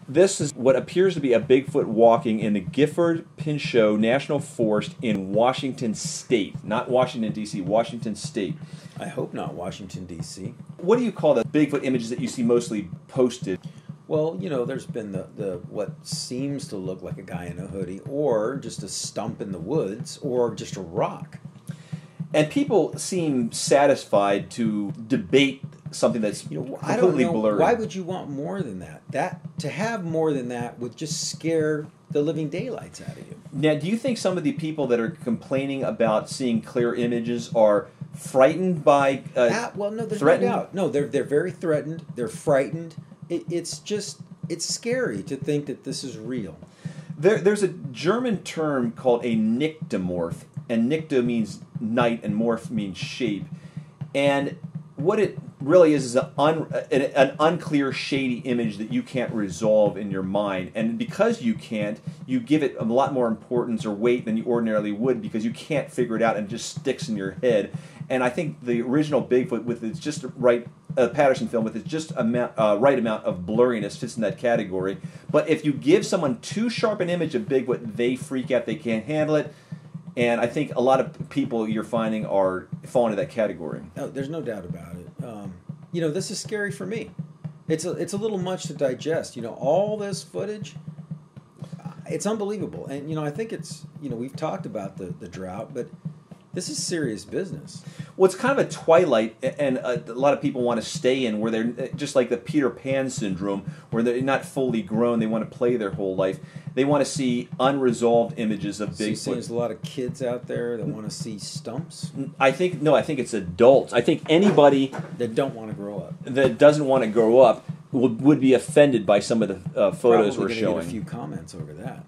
This is what appears to be a Bigfoot walking in the Gifford-Pinchot National Forest in Washington State. Not Washington, D.C., Washington State. I hope not Washington, D.C. What do you call the Bigfoot images that you see mostly posted? Well, you know, there's been the what seems to look like a guy in a hoodie, or just a stump in the woods, or just a rock. And people seem satisfied to debate something that's completely blurry. Why would you want more than that? To have more than that would just scare the living daylights out of you. Now, do you think some of the people that are complaining about seeing clear images are frightened by well, no, there's threatened? no doubt. No, they're very threatened. They're frightened. It's scary to think that this is real. There's a German term called a nyctomorph, and nycto means night and morph means shape. And what it really is an unclear, shady image that you can't resolve in your mind. And because you can't, you give it a lot more importance or weight than you ordinarily would because you can't figure it out and it just sticks in your head. And I think the original Bigfoot, with its just right Patterson film, with its just right amount of blurriness, fits in that category. But if you give someone too sharp an image of Bigfoot, they freak out. They can't handle it. And I think a lot of people you're finding are falling into that category. Oh, there's no doubt about it. You know, this is scary for me. It's a little much to digest. You know, all this footage, it's unbelievable. And, you know, I think it's, you know, we've talked about the drought, but this is serious business. Well, it's kind of a twilight, and a lot of people want to stay in where they're just like the Peter Pan syndrome, where they're not fully grown. They want to play their whole life. They want to see unresolved images of Bigfoot. So there's a lot of kids out there that want to see stumps? I think it's adults. I think anybody that don't want to grow up, that doesn't want to grow up, would be offended by some of the photos we're showing. Get a few comments over that.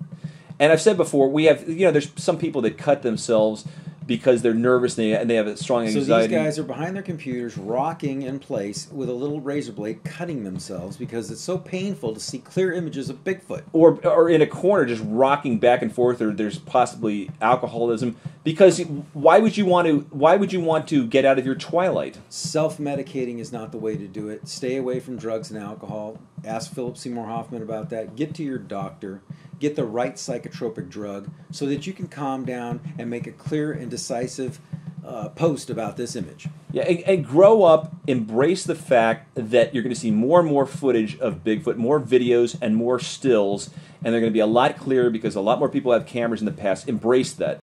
And I've said before, we have, you know, there's some people that cut themselves because they're nervous and they have a strong anxiety. So these guys are behind their computers, rocking in place with a little razor blade, cutting themselves because it's so painful to see clear images of Bigfoot. Or in a corner, just rocking back and forth, or there's possibly alcoholism. Because why would you want to get out of your twilight? Self-medicating is not the way to do it. Stay away from drugs and alcohol. Ask Philip Seymour Hoffman about that. Get to your doctor. Get the right psychotropic drug so that you can calm down and make a clear and decisive post about this image. Yeah, and grow up, embrace the fact that you're going to see more and more footage of Bigfoot, more videos and more stills, and they're going to be a lot clearer because a lot more people have cameras in the past. Embrace that.